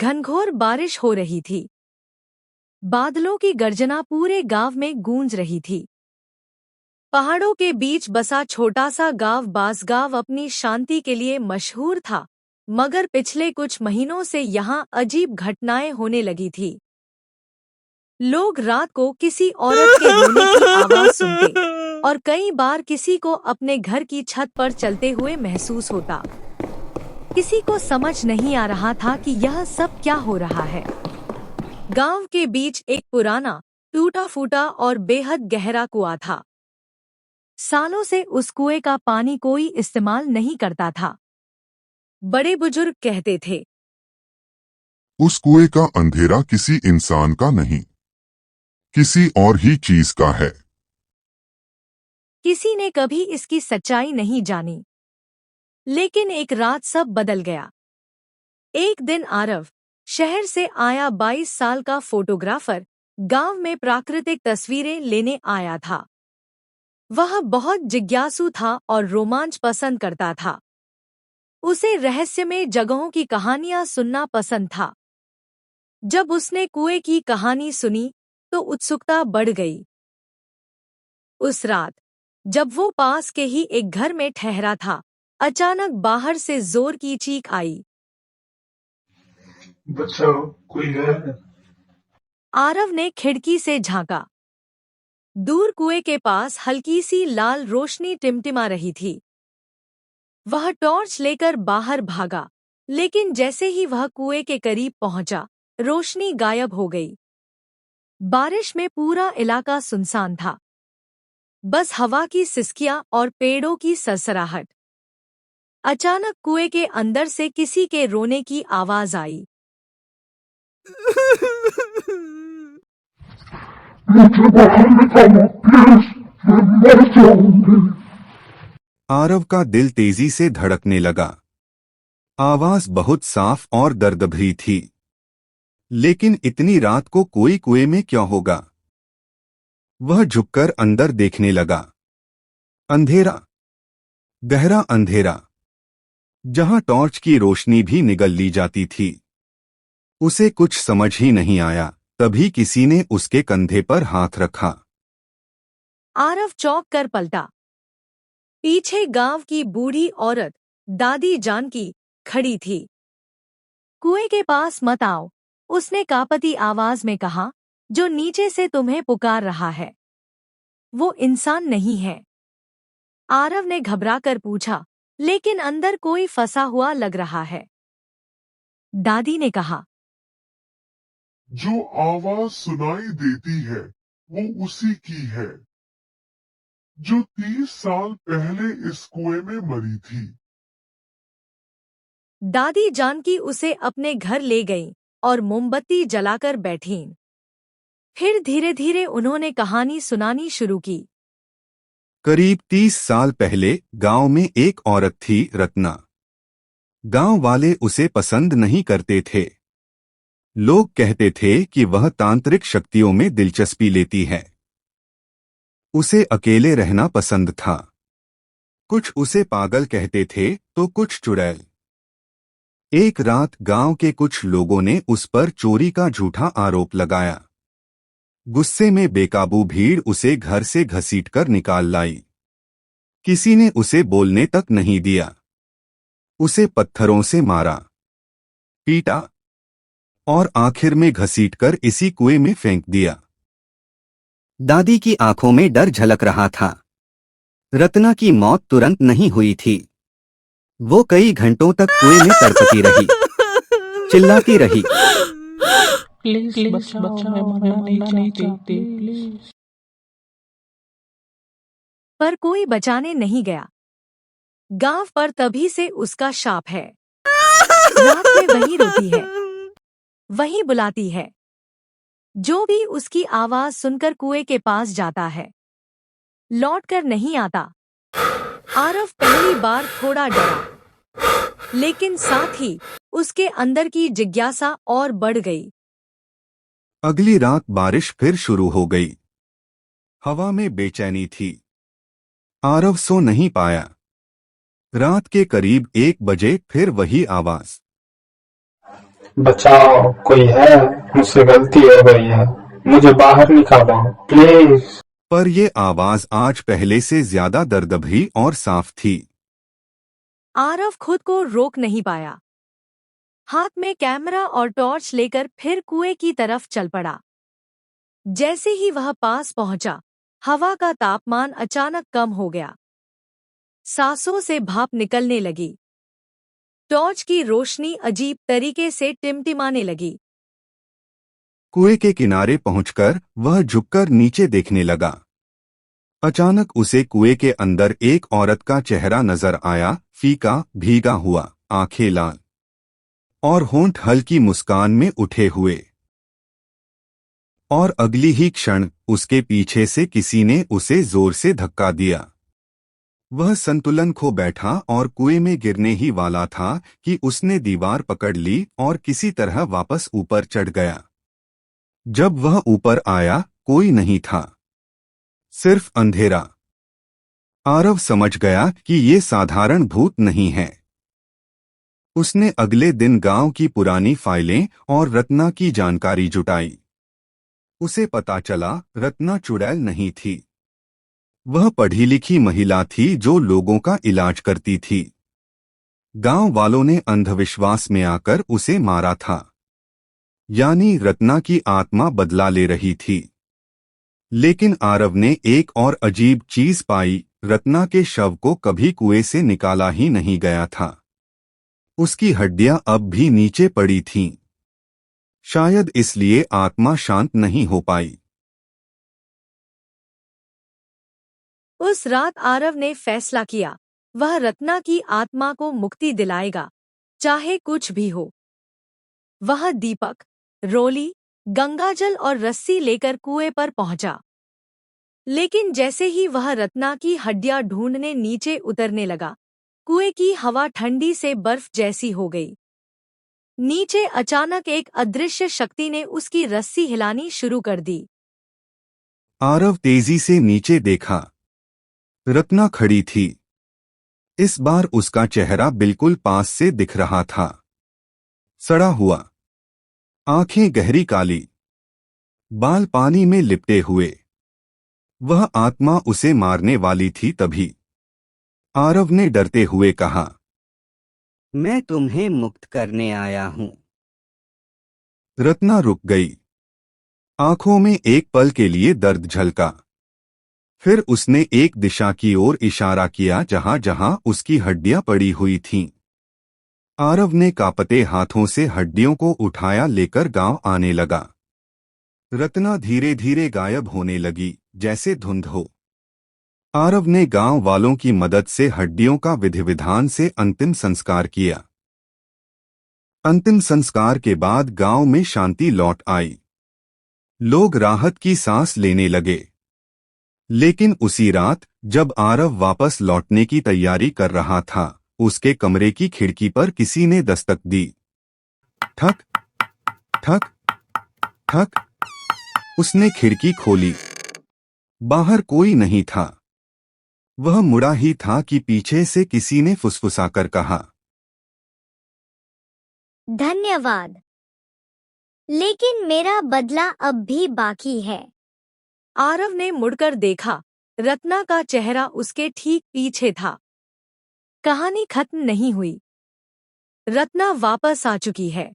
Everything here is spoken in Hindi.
घनघोर बारिश हो रही थी। बादलों की गर्जना पूरे गांव में गूंज रही थी। पहाड़ों के बीच बसा छोटा सा गांव बांसगांव अपनी शांति के लिए मशहूर था, मगर पिछले कुछ महीनों से यहाँ अजीब घटनाएं होने लगी थी। लोग रात को किसी औरत के रोने की आवाज सुनते और कई बार किसी को अपने घर की छत पर चलते हुए महसूस होता। किसी को समझ नहीं आ रहा था कि यह सब क्या हो रहा है। गांव के बीच एक पुराना, टूटा फूटा और बेहद गहरा कुआं था। सालों से उस कुएं का पानी कोई इस्तेमाल नहीं करता था। बड़े बुजुर्ग कहते थे, उस कुएं का अंधेरा किसी इंसान का नहीं, किसी और ही चीज का है। किसी ने कभी इसकी सच्चाई नहीं जानी। लेकिन एक रात सब बदल गया। एक दिन आरव, शहर से आया 22 साल का फोटोग्राफर, गांव में प्राकृतिक तस्वीरें लेने आया था। वह बहुत जिज्ञासु था और रोमांच पसंद करता था। उसे रहस्यमय जगहों की कहानियां सुनना पसंद था। जब उसने कुएं की कहानी सुनी तो उत्सुकता बढ़ गई। उस रात जब वो पास के ही एक घर में ठहरा था, अचानक बाहर से जोर की चीख आई। बचाओ, कोई है? आरव ने खिड़की से झांका। दूर कुएं के पास हल्की सी लाल रोशनी टिमटिमा रही थी। वह टॉर्च लेकर बाहर भागा, लेकिन जैसे ही वह कुएं के करीब पहुंचा, रोशनी गायब हो गई। बारिश में पूरा इलाका सुनसान था, बस हवा की सिसकियां और पेड़ों की सरसराहट। अचानक कुएं के अंदर से किसी के रोने की आवाज आई। मुझे बाहर निकालो प्लीज, मैं मर जाऊंगी। आरव का दिल तेजी से धड़कने लगा। आवाज बहुत साफ और दर्द-भरी थी। लेकिन इतनी रात को कोई कुएं में क्यों होगा? वह झुककर अंदर देखने लगा। अंधेरा, गहरा अंधेरा, जहां टॉर्च की रोशनी भी निगल ली जाती थी। उसे कुछ समझ ही नहीं आया, तभी किसी ने उसके कंधे पर हाथ रखा। आरव चौंक कर पलटा। पीछे गांव की बूढ़ी औरत, दादी जानकी, खड़ी थी। कुएं के पास मत आओ, उसने कांपती आवाज में कहा, जो नीचे से तुम्हें पुकार रहा है वो इंसान नहीं है। आरव ने घबराकर पूछा, लेकिन अंदर कोई फंसा हुआ लग रहा है। दादी ने कहा, जो आवाज सुनाई देती है वो उसी की है, जो 30 साल पहले इस कुएं में मरी थी। दादी जानकी उसे अपने घर ले गईं और मोमबत्ती जलाकर बैठीं। फिर धीरे धीरे उन्होंने कहानी सुनानी शुरू की। करीब 30 साल पहले गांव में एक औरत थी, रत्ना। गांव वाले उसे पसंद नहीं करते थे। लोग कहते थे कि वह तांत्रिक शक्तियों में दिलचस्पी लेती है। उसे अकेले रहना पसंद था। कुछ उसे पागल कहते थे तो कुछ चुड़ैल। एक रात गांव के कुछ लोगों ने उस पर चोरी का झूठा आरोप लगाया। गुस्से में बेकाबू भीड़ उसे घर से घसीटकर निकाल लाई। किसी ने उसे बोलने तक नहीं दिया। उसे पत्थरों से मारा, पीटा और आखिर में घसीटकर इसी कुएं में फेंक दिया। दादी की आंखों में डर झलक रहा था। रत्ना की मौत तुरंत नहीं हुई थी। वो कई घंटों तक कुएं में तड़पती रही, चिल्लाती रही। प्लीज बचाओ, मैं मरना नहीं चाहती, प्लीज। पर कोई बचाने नहीं गया। गांव पर तभी से उसका शाप है। रात में वही रोती है, वही बुलाती है। जो भी उसकी आवाज सुनकर कुएं के पास जाता है, लौटकर नहीं आता। आरव पहली बार थोड़ा डरा, लेकिन साथ ही उसके अंदर की जिज्ञासा और बढ़ गई। अगली रात बारिश फिर शुरू हो गई। हवा में बेचैनी थी। आरव सो नहीं पाया। रात के करीब 1 बजे फिर वही आवाज। बचाओ, कोई है? मुझसे गलती हो गई है, मुझे बाहर निकालो, प्लीज। पर ये आवाज आज पहले से ज्यादा दर्दभरी और साफ थी। आरव खुद को रोक नहीं पाया। हाथ में कैमरा और टॉर्च लेकर फिर कुएं की तरफ चल पड़ा। जैसे ही वह पास पहुंचा, हवा का तापमान अचानक कम हो गया। सांसों से भाप निकलने लगी। टॉर्च की रोशनी अजीब तरीके से टिमटिमाने लगी। कुएं के किनारे पहुंचकर वह झुककर नीचे देखने लगा। अचानक उसे कुएं के अंदर एक औरत का चेहरा नजर आया, फीका, भीगा हुआ, आंखें लाल और होंठ हल्की मुस्कान में उठे हुए। और अगली ही क्षण उसके पीछे से किसी ने उसे जोर से धक्का दिया। वह संतुलन खो बैठा और कुएं में गिरने ही वाला था कि उसने दीवार पकड़ ली और किसी तरह वापस ऊपर चढ़ गया। जब वह ऊपर आया, कोई नहीं था, सिर्फ अंधेरा। आरव समझ गया कि ये साधारण भूत नहीं है। उसने अगले दिन गांव की पुरानी फाइलें और रत्ना की जानकारी जुटाई। उसे पता चला रत्ना चुड़ैल नहीं थी। वह पढ़ी लिखी महिला थी जो लोगों का इलाज करती थी। गांव वालों ने अंधविश्वास में आकर उसे मारा था। यानी रत्ना की आत्मा बदला ले रही थी। लेकिन आरव ने एक और अजीब चीज पाई, रत्ना के शव को कभी कुएं से निकाला ही नहीं गया था। उसकी हड्डियां अब भी नीचे पड़ी थीं। शायद इसलिए आत्मा शांत नहीं हो पाई। उस रात आरव ने फैसला किया, वह रत्ना की आत्मा को मुक्ति दिलाएगा, चाहे कुछ भी हो। वह दीपक, रोली, गंगाजल और रस्सी लेकर कुएं पर पहुंचा। लेकिन जैसे ही वह रत्ना की हड्डियां ढूंढने नीचे उतरने लगा, कुएं की हवा ठंडी से बर्फ जैसी हो गई। नीचे अचानक एक अदृश्य शक्ति ने उसकी रस्सी हिलानी शुरू कर दी। आरव तेजी से नीचे देखा। रत्ना खड़ी थी। इस बार उसका चेहरा बिल्कुल पास से दिख रहा था। सड़ा हुआ, आंखें गहरी काली, बाल पानी में लिपटे हुए। वह आत्मा उसे मारने वाली थी। तभी आरव ने डरते हुए कहा, मैं तुम्हें मुक्त करने आया हूँ। रत्ना रुक गई। आंखों में एक पल के लिए दर्द झलका। फिर उसने एक दिशा की ओर इशारा किया जहां जहां उसकी हड्डियां पड़ी हुई थीं। आरव ने कांपते हाथों से हड्डियों को उठाया लेकर गांव आने लगा। रत्ना धीरे धीरे गायब होने लगी, जैसे धुंध हो। आरव ने गांव वालों की मदद से हड्डियों का विधि विधान से अंतिम संस्कार किया। अंतिम संस्कार के बाद गांव में शांति लौट आई। लोग राहत की सांस लेने लगे। लेकिन उसी रात जब आरव वापस लौटने की तैयारी कर रहा था, उसके कमरे की खिड़की पर किसी ने दस्तक दी। ठक ठक ठक। उसने खिड़की खोली। बाहर कोई नहीं था। वह मुड़ा ही था कि पीछे से किसी ने फुसफुसाकर कहा, धन्यवाद, लेकिन मेरा बदला अब भी बाकी है। आरव ने मुड़कर देखा। रत्ना का चेहरा उसके ठीक पीछे था। कहानी खत्म नहीं हुई। रत्ना वापस आ चुकी है।